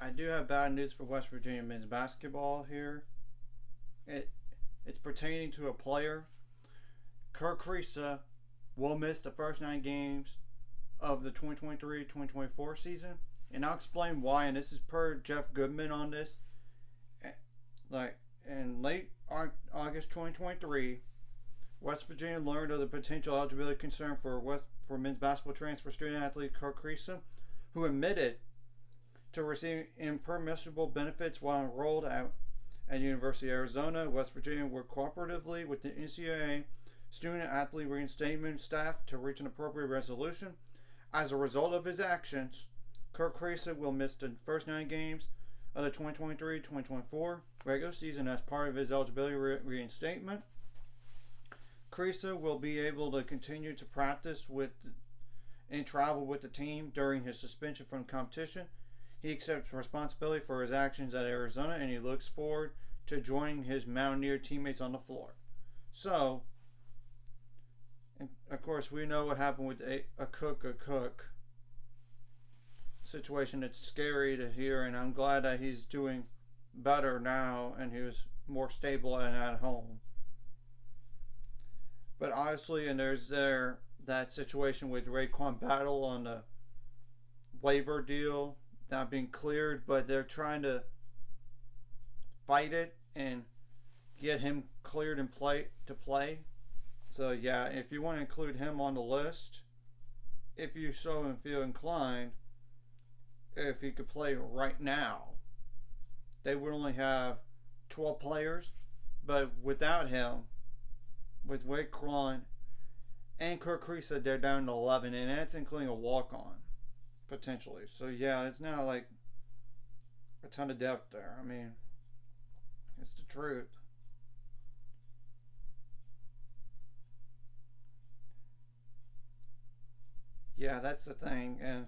I do have bad news for West Virginia men's basketball here. It it's pertaining to a player. Kerr Kriisa will miss the first 9 games of the 2023-2024 season, and I'll explain why. And this is per Jeff Goodman on this. Like in late August 2023, West Virginia learned of the potential eligibility concern for men's basketball transfer student athlete Kerr Kriisa, who admitted to receiving impermissible benefits while enrolled at University of Arizona. West Virginia worked cooperatively with the NCAA student athlete reinstatement staff to reach an appropriate resolution. As a result of his actions, Kerr Kriisa will miss the first 9 games of the 2023-2024 regular season as part of his eligibility reinstatement. Kriisa will be able to continue to practice with and travel with the team during his suspension from competition. He accepts responsibility for his actions at Arizona, and he looks forward to joining his Mountaineer teammates on the floor. So, of course, we know what happened with a cook situation. It's scary to hear, and I'm glad that he's doing better now and he was more stable and at home. But obviously, and there's that situation with Raekwon Battle on the waiver deal not being cleared, but they're trying to fight it and get him cleared and to play. So yeah, if you want to include him on the list, if you so feel inclined, if he could play right now, they would only have 12 players, but without him, with Raekwon and Kerr Kriisa, they're down to 11, and that's including a walk-on potentially. So yeah, it's not like a ton of depth there. I mean, it's the truth. Yeah, that's the thing, and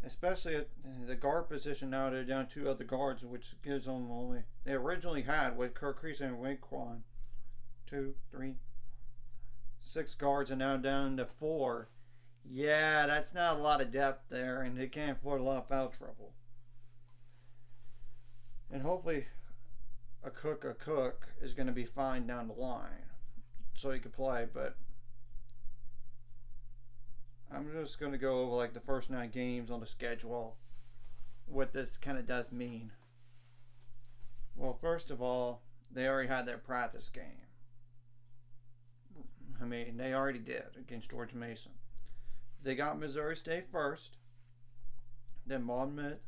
especially at the guard position now, they're down 2 other guards, which gives them only they originally had with Kerr Kriisa and Raekwon 2, 3, 6 guards, and now down to 4. Yeah, that's not a lot of depth there, and they can't afford a lot of foul trouble. And hopefully, a cook is going to be fine down the line, so he can play. But I'm just going to go over like the first 9 games on the schedule, what this kind of does mean. Well, first of all, they already had their practice game. I mean, they already did against George Mason. They got Missouri State first, then Monmouth,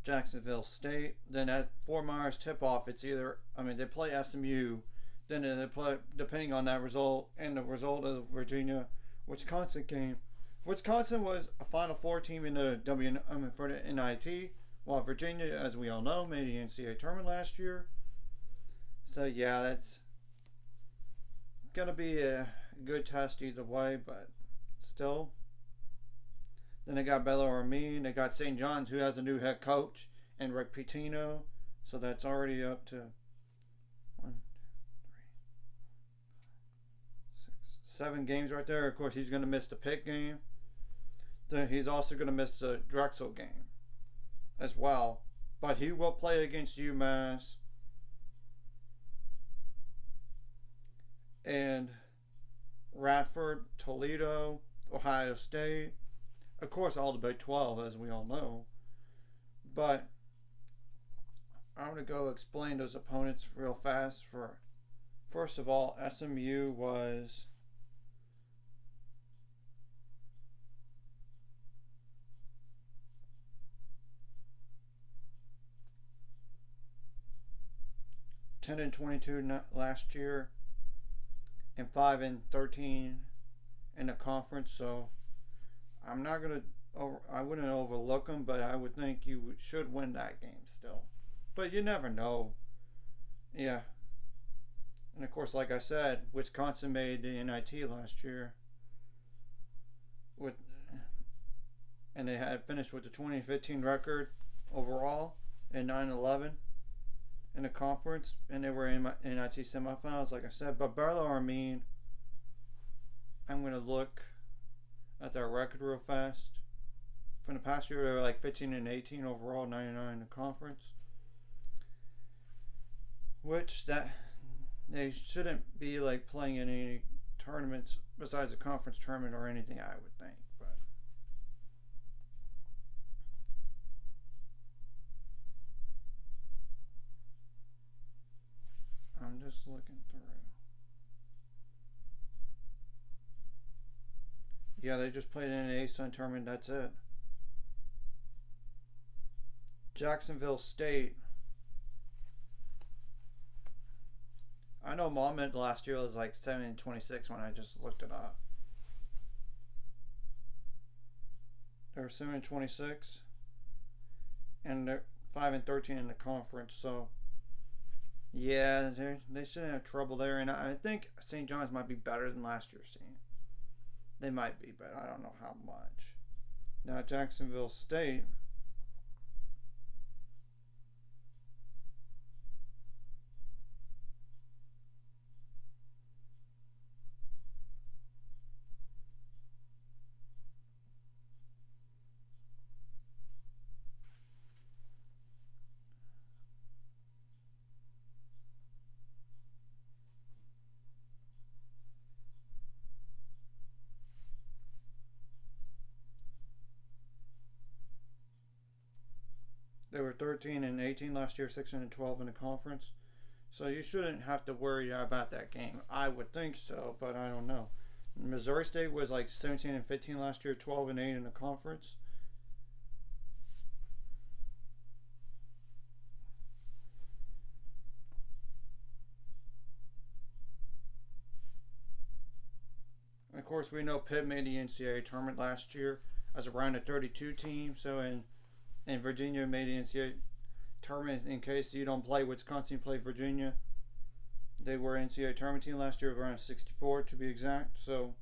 Jacksonville State, then at Fort Myers tip-off, it's either, they play SMU, then they play, depending on that result, and the result of the Virginia-Wisconsin game. Wisconsin was a Final Four team in the for the NIT, while Virginia, as we all know, made the NCAA tournament last year. So yeah, that's gonna be a good test either way, but still. Then they got Bellarmine, they got St. John's, who has a new head coach, and Rick Pitino, so that's already up to 1, 2, 3, 6, 7 games right there. Of course, he's going to miss the Pitt game. Then he's also going to miss the Drexel game as well, but he will play against UMass and Radford, Toledo, Ohio State. Of course, all the Big 12, as we all know. But I'm going to go explain those opponents real fast. First of all, SMU was (10-22) last year, and 5-13 in the conference. So I wouldn't overlook them, but I would think you should win that game still. But you never know. Yeah. And of course, like I said, Wisconsin made the NIT last year. And they had finished with the 2015 record overall and 9-11 in the conference, and they were in NIT semifinals, like I said. But Bellarmine, I'm going to look at their record real fast. from the past year, they were like 15 and 18 overall, 99 in the conference. Which that they shouldn't be like playing in any tournaments besides a conference tournament or anything, I would think. But I'm just looking through. Yeah, they just played in an A-Sun tournament. That's it. Jacksonville State. I know Monmouth last year was like 7-26 when I just looked it up. They're 7-26, and they're 5-13 in the conference. So yeah, they shouldn't have trouble there. And I think St. John's might be better than last year's team. They might be, but I don't know how much. Now Jacksonville State. They were 13-18 last year, 6-12 in the conference. So you shouldn't have to worry about that game. I would think so, but I don't know. Missouri State was like 17-15 last year, 12-8 in the conference. And of course, we know Pitt made the NCAA tournament last year as a round of 32 team. So and Virginia made the NCAA tournament. In case you don't play Wisconsin, play Virginia. They were NCAA tournament team last year, around 64 to be exact. So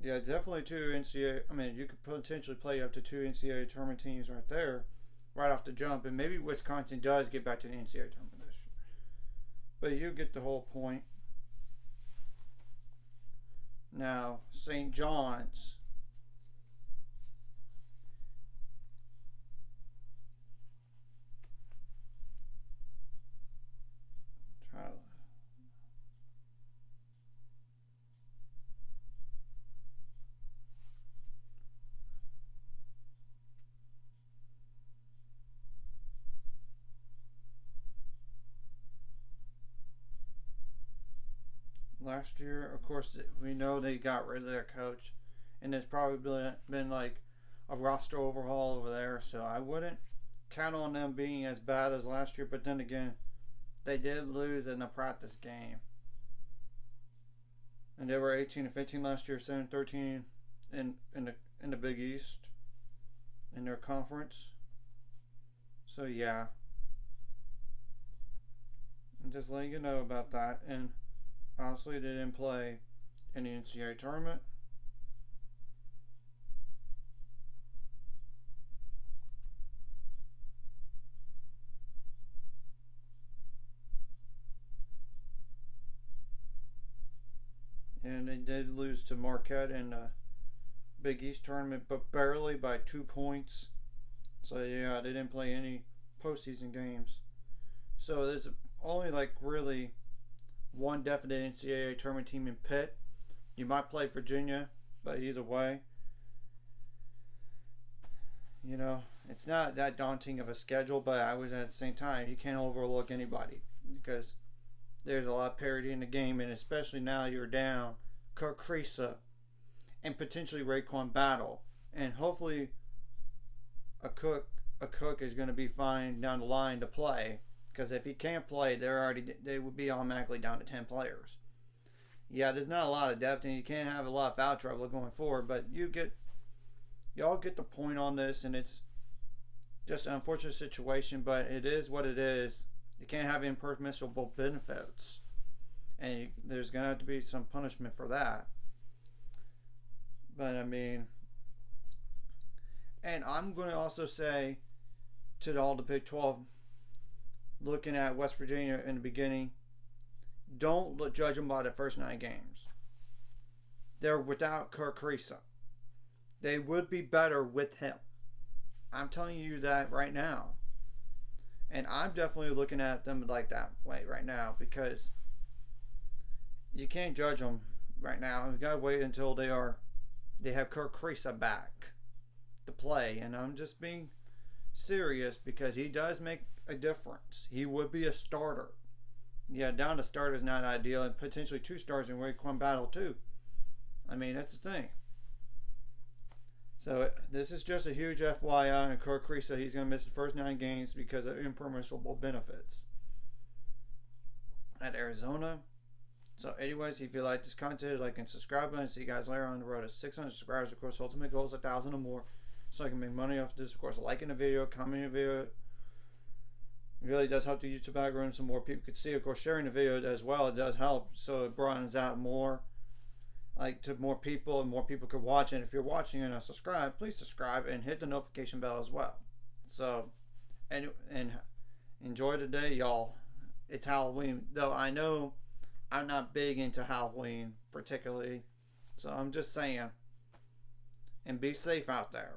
yeah, definitely two NCAA. I mean, you could potentially play up to two NCAA tournament teams right there, right off the jump. And maybe Wisconsin does get back to the NCAA tournament this year. But you get the whole point. Now, St. John's. Last year, of course, we know they got rid of their coach, and it's probably been like a roster overhaul over there. So I wouldn't count on them being as bad as last year. But then again, they did lose in a practice game, and they were 18-15 last year, 7-13 in the Big East in their conference. So yeah, I'm just letting you know about that. And honestly, they didn't play in the NCAA tournament. And they did lose to Marquette in the Big East tournament, but barely by 2 points. So yeah, they didn't play any postseason games. So there's only like really one definite NCAA tournament team in Pitt. You might play Virginia, but either way, you know, it's not that daunting of a schedule, but I was at the same time, you can't overlook anybody because there's a lot of parity in the game, and especially now you're down Kerr Kriisa and potentially Raekwon Battle, and hopefully a Cook is going to be fine down the line to play. Because if he can't play, they would be automatically down to 10 players. Yeah, there's not a lot of depth, and you can't have a lot of foul trouble going forward. But y'all get the point on this, and it's just an unfortunate situation. But it is what it is. You can't have impermissible benefits, and there's gonna have to be some punishment for that. But I mean, and I'm going to also say to all the Big 12. Looking at West Virginia in the beginning, don't judge them by the first 9 games. They're without Kerr Kriisa. They would be better with him. I'm telling you that right now. And I'm definitely looking at them like that way right now because you can't judge them right now. You gotta wait until they have Kerr Kriisa back to play. And I'm just being serious because he does make a difference. He would be a starter. Yeah, down to starter is not ideal, and potentially 2 stars in Rayquan battle too. I mean, that's the thing. So this is just a huge FYI on Kerr Kriisa. He's going to miss the first 9 games because of impermissible benefits at Arizona. So anyways, if you like this content, like and subscribe button. See you guys later on the road to 600 subscribers. Of course, ultimate goal is 1,000 or more. So I can make money off this. Of course, liking the video, commenting the video. It really does help the YouTube algorithm so more people could see. Of course, sharing the video as well, it does help. So it broadens out more. Like to more people and more people could watch it. And if you're watching and subscribe, please subscribe and hit the notification bell as well. So and enjoy the day, y'all. It's Halloween, though I know I'm not big into Halloween particularly, so I'm just saying. And be safe out there.